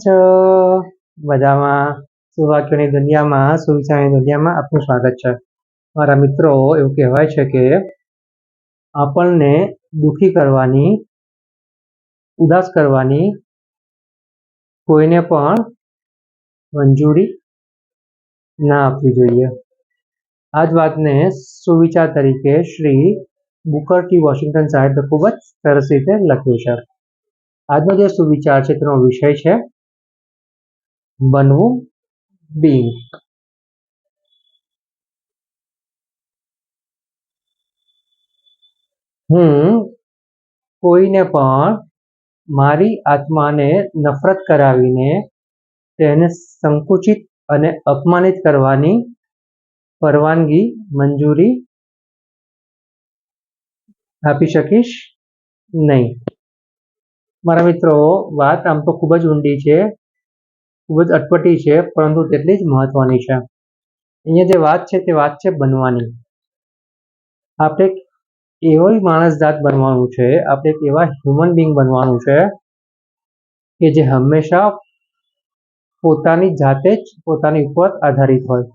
છો? મજામાં? સુવાક્યોની દુનિયામાં, સુવિચારની દુનિયામાં આપનું સ્વાગત છે. મારા મિત્રો, એવું કહેવાય છે કે આપણને દુઃખી કરવાની, ઉદાસ કરવાની કોઈને પણ મંજૂરી ના આપવી જોઈએ. આ જ વાતને સુવિચાર તરીકે શ્રી બુકર ટી વોશિંગ્ટન સાહેબે ખૂબ જ સરસ રીતે લખ્યું છે. આજનો જે સુવિચાર છે તેનો વિષય છે બનવું, બીંગ. હું કોઈને પણ મારી આત્માને નફરત કરાવીને તેને સંકુચિત અને અપમાનિત કરવાની પરવાનગી, મંજૂરી આપી શકીશ નહીં. મારા મિત્રો, વાત આમ તો ખૂબ જ ઊંડી છે, ખૂબ જ અટપટી છે, પરંતુ તેટલી જ મહત્વની છે. અહીંયા જે વાત છે તે વાત છે બનવાની. આપણે એવો માણસ જાત બનવાનું છે, આપણે એક એવા હ્યુમન બિંગ બનવાનું છે કે જે હંમેશા પોતાની જાતે જ પોતાની ઉપર આધારિત હોય.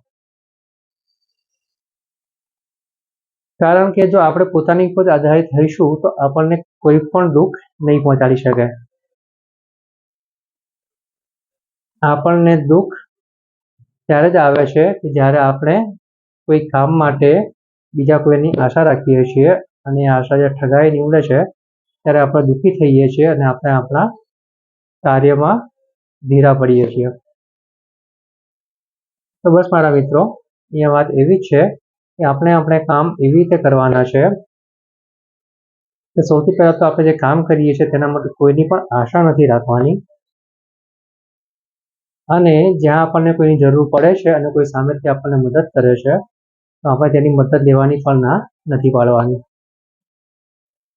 કારણ કે જો આપણે પોતાની ઉપર આધારિત થઈશું તો આપણને કોઈ પણ દુઃખ નહીં પહોંચાડી શકે. આપણને દુઃખ ત્યારે જ આવે છે કે જ્યારે આપણે કોઈ કામ માટે બીજા કોઈની આશા રાખીએ છીએ અને એ આશા જે ઠગાઈ નીવડે છે ત્યારે આપણે દુઃખી થઈએ છીએ અને આપણે આપણા કાર્યમાં ધીરા પડીએ છીએ. તો બસ મારા મિત્રો, અહીંયા વાત એવી છે કે આપણે કામ એવી રીતે કરવાના છે કે સૌથી પહેલાં તો આપણે જે કામ કરીએ છીએ તેના માટે કોઈની પણ આશા નથી રાખવાની. અને જ્યાં આપણને કોઈની જરૂર પડે છે અને કોઈ સામેથી આપણને મદદ કરે છે તો આપણે તેની મદદ લેવાની પણ ના નથી પાડવાની.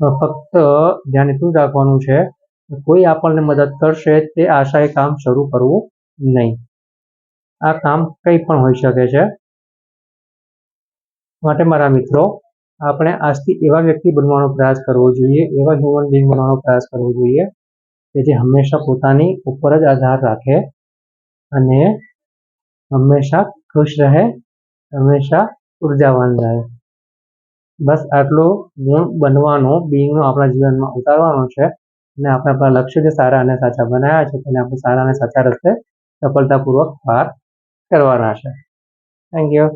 ફક્ત ધ્યાન એટલું જ રાખવાનું છે કે કોઈ આપણને મદદ કરશે તે આશાએ કામ શરૂ કરવું નહીં. આ કામ કંઈ પણ હોઈ શકે છે. માટે મારા મિત્રો, આપણે આજથી એવા વ્યક્તિ બનવાનો પ્રયાસ કરવો જોઈએ, એવા હ્યુમન બિંગ બનવાનો પ્રયાસ કરવો જોઈએ કે જે હંમેશા પોતાની ઉપર જ આધાર રાખે અને હંમેશા ખુશ રહે, હંમેશા ઉર્જાવાન રહે. બસ આટલો ગુણ બનવાનો, બિંગનો આપણા જીવનમાં ઉતારવાનો છે અને આપણે આપણા લક્ષ્ય જે સારા અને સાચા બનાવ્યા છે તેને આપણે સારા અને સાચા રસ્તે સફળતાપૂર્વક પાર કરવાના છે. Thank you.